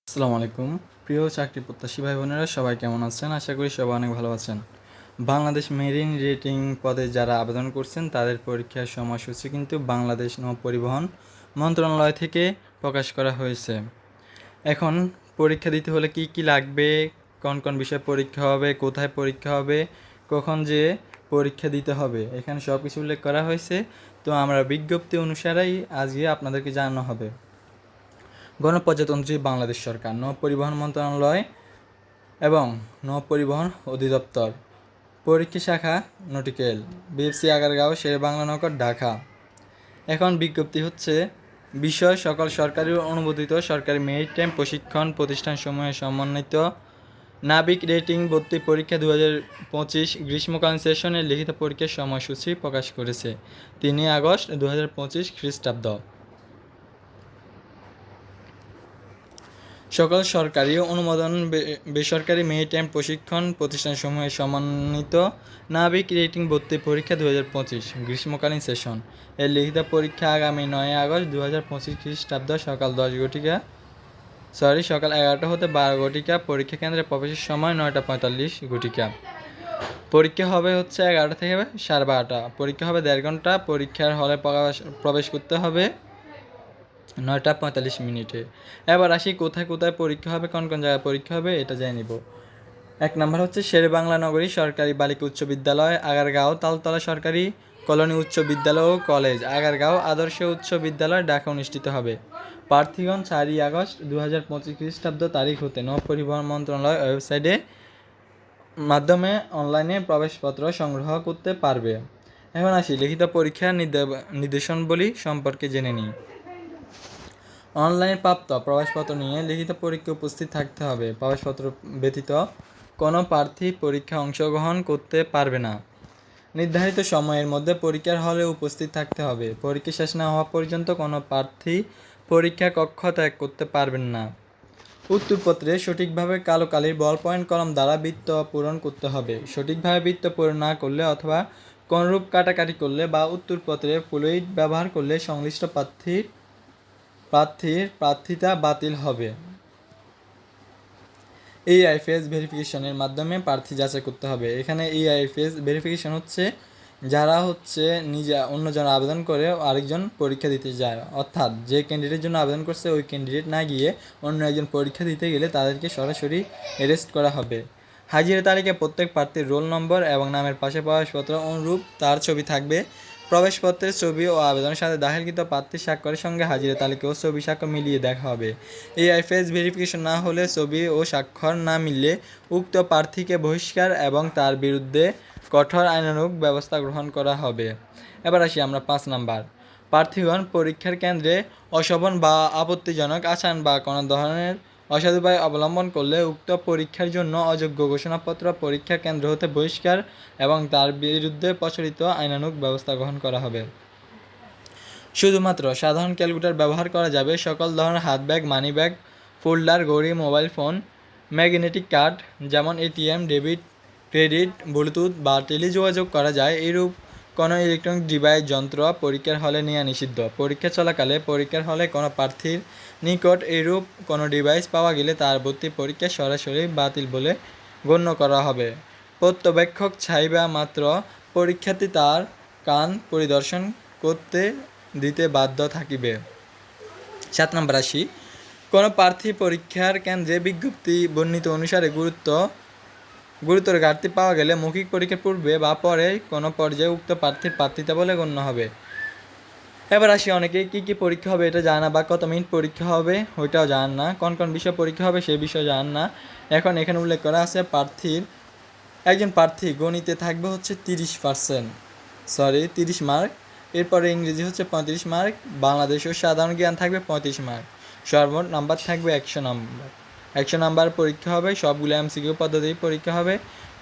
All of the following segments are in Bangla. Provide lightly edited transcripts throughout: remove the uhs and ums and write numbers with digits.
আসসালামু আলাইকুম। প্রিয় চাকরি প্রত্যাশী ভাই বোনেরা সবাই কেমন আছেন? আশা করি সবাই অনেক ভালো আছেন। বাংলাদেশ মেরিন রেটিং পদে যারা আবেদন করছেন তাদের পরীক্ষার সময়সূচি কিন্তু বাংলাদেশ নৌ পরিবহন মন্ত্রণালয় থেকে প্রকাশ করা হয়েছে। এখন পরীক্ষা দিতে হলে কি কি লাগবে, কোন কোন বিষয়ে পরীক্ষা হবে, কোথায় পরীক্ষা হবে, কখন যে পরীক্ষা দিতে হবে, এখানে সব কিছু উল্লেখ করা হয়েছে। তো আমরা বিজ্ঞপ্তি অনুসারেই আজকে আপনাদেরকে জানানো হবে। গণপ্রজাতন্ত্রী বাংলাদেশ সরকার, নৌ পরিবহন মন্ত্রণালয় এবং নৌ পরিবহন অধিদপ্তর, পরীক্ষা শাখা নটিক্যাল, বিএফসি আগারগাঁও, শেরেবাংলা নগর, ঢাকা। এখন বিজ্ঞপ্তি হচ্ছে বিষয় সকল সরকারি অনুমোদিত সরকারি মেরিটাইম প্রশিক্ষণ প্রতিষ্ঠানসমূহে সমন্বিত নাবিক রেটিং ভর্তি পরীক্ষা 2025 গ্রীষ্মকালীন সেশনের লিখিত পরীক্ষার সময়সূচি প্রকাশ করেছে 3 আগস্ট 2025 খ্রিস্টাব্দ। সকল সরকারি অনুমোদন বেসরকারি মেরিটাইম প্রশিক্ষণ প্রতিষ্ঠানসমূহে সমন্বিত নাবিক রেটিং ভর্তি পরীক্ষা 2025 গ্রীষ্মকালীন সেশন এর লিখিত পরীক্ষা আগামী 9 আগস্ট 2025 খ্রিস্টাব্দ সকাল 11টা হতে 12 ঘটিকা। পরীক্ষা কেন্দ্রে প্রবেশের সময় 9টা 45 ঘটিকা। পরীক্ষা হবে হচ্ছে 11টা থেকে 12:30। পরীক্ষা হবে 1.5 ঘন্টা। পরীক্ষার হলে প্রবেশ করতে হবে 9টা 45 মিনিটে। এবার আসি কোথায় কোথায় পরীক্ষা হবে, কোন কোন জায়গায় পরীক্ষা হবে এটা জেনে নিব। 1 নম্বর হচ্ছে শেরেবাংলা নগরী সরকারি বালিকা উচ্চ বিদ্যালয়, আগারগাঁও তালতলা সরকারি কলোনি উচ্চ বিদ্যালয় ও কলেজ, আগারগাঁও আদর্শ উচ্চ বিদ্যালয়, ঢাকা অনুষ্ঠিত হবে। প্রার্থীগণ 4 আগস্ট 2025 খ্রিস্টাব্দ তারিখ হতে নৌ পরিবহন মন্ত্রণালয় ওয়েবসাইটে মাধ্যমে অনলাইনে প্রবেশপত্র সংগ্রহ করতে পারবে। এখন আসি লিখিত পরীক্ষার নির্দেশনাবলী সম্পর্কে জেনে নিই। অনলাইনে প্রাপ্ত প্রবেশপত্র নিয়ে লিখিত পরীক্ষায় উপস্থিত থাকতে হবে। প্রবেশপত্র ব্যতীত কোনো প্রার্থী পরীক্ষায় অংশগ্রহণ করতে পারবে না। নির্ধারিত সময়ের মধ্যে পরীক্ষার হলে উপস্থিত থাকতে হবে। পরীক্ষা শেষ না হওয়া পর্যন্ত কোনো প্রার্থী পরীক্ষা কক্ষ ত্যাগ করতে পারবেন না। উত্তরপত্রে সঠিকভাবে কালো কালির বল পয়েন্ট কলম দ্বারা বৃত্ত পূরণ করতে হবে। সঠিকভাবে বৃত্ত পূরণ না করলে অথবা কোনরূপ কাটাকাটি করলে বা উত্তরপত্রে ফ্লুইড ব্যবহার করলে সংশ্লিষ্ট প্রার্থীর প্রার্থিতা বাতিল হবে। এইআইএফএস ভেরিফিকেশনের মাধ্যমে প্রার্থী যাচাই করতে হবে। এখানে এইআইএফএস ভেরিফিকেশন হচ্ছে যারা নিজে অন্যজন আবেদন করে আরেকজন পরীক্ষা দিতে যায়, অর্থাৎ যে ক্যান্ডিডেটের জন্য আবেদন করছে ওই ক্যান্ডিডেট না গিয়ে অন্য একজন পরীক্ষা দিতে গেলে তাদেরকে সরাসরি অ্যারেস্ট করা হবে। হাজিরা তালিকায় প্রত্যেক প্রার্থীর রোল নম্বর এবং নামের পাশে প্রবেশপত্র অনুরূপ তার ছবি থাকবে। প্রবেশপত্রের ছবি ও আবেদনের সাথে দাখিলকৃত প্রার্থীর স্বাক্ষরের সঙ্গে হাজিরা তালিকা ও ছবি স্বাক্ষর মিলিয়ে দেখা হবে। এইআইএফএস ভেরিফিকেশন না হলে ছবি ও স্বাক্ষর না মিললে উক্ত প্রার্থীকে বহিষ্কার এবং তার বিরুদ্ধে কঠোর আইনানুগ ব্যবস্থা গ্রহণ করা হবে। এবার আসি আমরা 5 নাম্বার। প্রার্থীগণ পরীক্ষার কেন্দ্রে অশোভন বা আপত্তিজনক আচরণ বা কোনো ধরনের অসাধুভাবে অবলম্বন করলে উক্ত পরীক্ষার জন্য অযোগ্য ঘোষণাপত্র পরীক্ষা কেন্দ্র হতে বহিষ্কার এবং তার বিরুদ্ধে প্রচলিত আইনানুগ ব্যবস্থা গ্রহণ করা হবে। শুধুমাত্র সাধারণ ক্যালকুলেটর ব্যবহার করা যাবে। সকল ধরনের হাত ব্যাগ, মানি ব্যাগ, ফোল্ডার, ঘড়ি, মোবাইল ফোন, ম্যাগনেটিক কার্ড যেমন এটিএম, ডেবিট, ক্রেডিট, ব্লুটুথ বা টেলিযোগাযোগ করা যায় এরূপ কোনো ইলেকট্রনিক ডিভাইস যন্ত্র পরীক্ষার হলে নেওয়া নিষিদ্ধ। পরীক্ষা চলাকালে পরীক্ষার হলে কোনো প্রার্থীর নিকট এরূপ কোনো ডিভাইস পাওয়া গেলে তার ভর্তি পরীক্ষা সরাসরি বাতিল বলে গণ্য করা হবে। পর্যবেক্ষক চাহিদা মাত্র পরীক্ষার্থী তার কান পরিদর্শন করতে দিতে বাধ্য থাকিবে। 7 নম্বর আসি। কোনো প্রার্থী পরীক্ষার কেন্দ্রে বিজ্ঞপ্তি বর্ণিত অনুসারে গুরুতর ঘাটতি পাওয়া গেলে মৌখিক পরীক্ষার পূর্বে বা পরে কোনো পর্যায়ে উক্ত প্রার্থীর প্রার্থিতা বলে গণ্য হবে। এবার আসি অনেকেই কী পরীক্ষা হবে এটা জানা বা কত মিনিট পরীক্ষা হবে ওইটাও জান না, কোন কোন বিষয় পরীক্ষা হবে সেই বিষয়ে জান না। এখানে উল্লেখ করা আছে একজন প্রার্থী গণিতে থাকবে হচ্ছে 30 মার্ক, এরপরে ইংরেজি হচ্ছে 35 মার্ক, বাংলাদেশ ও সাধারণ জ্ঞান থাকবে 35 মার্ক, সর্বমোট নাম্বার থাকবে 100 নাম্বার। 100 নাম্বার পরীক্ষা হবে, সবগুলো এমসিকিউ পদ্ধতি পরীক্ষা হবে।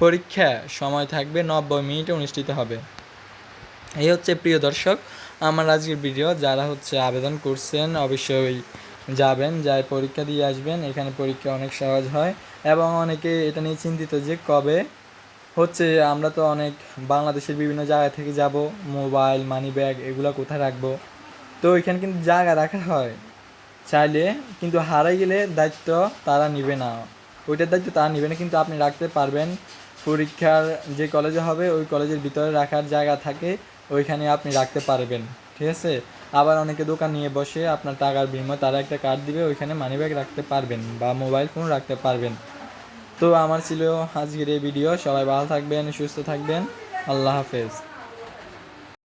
পরীক্ষা সময় থাকবে 90 মিনিটে অনুষ্ঠিত হবে। এই হচ্ছে প্রিয় দর্শক আমার আজকের ভিডিও। যারা আবেদন করছেন অবশ্যই যাবেন, যাই পরীক্ষা দিয়ে আসবেন। এখানে পরীক্ষা অনেক সহজ হয় এবং অনেকে এটা নিয়ে চিন্তিত যে কবে আমরা তো অনেক বাংলাদেশের বিভিন্ন জায়গা থেকে যাব, মোবাইল, মানি ব্যাগ এগুলো কোথায় রাখবো। তো এখানে কিন্তু জায়গা রাখা হয়, চাইলে, কিন্তু হারাই গেলে দায়িত্ব তারা নিবে না, ওইটার দায়িত্ব তারা নিবে না, কিন্তু আপনি রাখতে পারবেন। পরীক্ষার যে কলেজে হবে ওই কলেজের ভিতরে রাখার জায়গা থাকে, ওইখানে আপনি রাখতে পারবেন, ঠিক আছে। আবার অনেকে দোকান নিয়ে বসে আপনার টাকার বিনিময়ে তারা একটা কার্ড দিবে, ওইখানে মানিব্যাগ রাখতে পারবেন বা মোবাইল ফোন রাখতে পারবেন। তো আমার ছিল আজকের এই ভিডিও। সবাই ভালো থাকবেন, সুস্থ থাকবেন। আল্লাহ হাফেজ।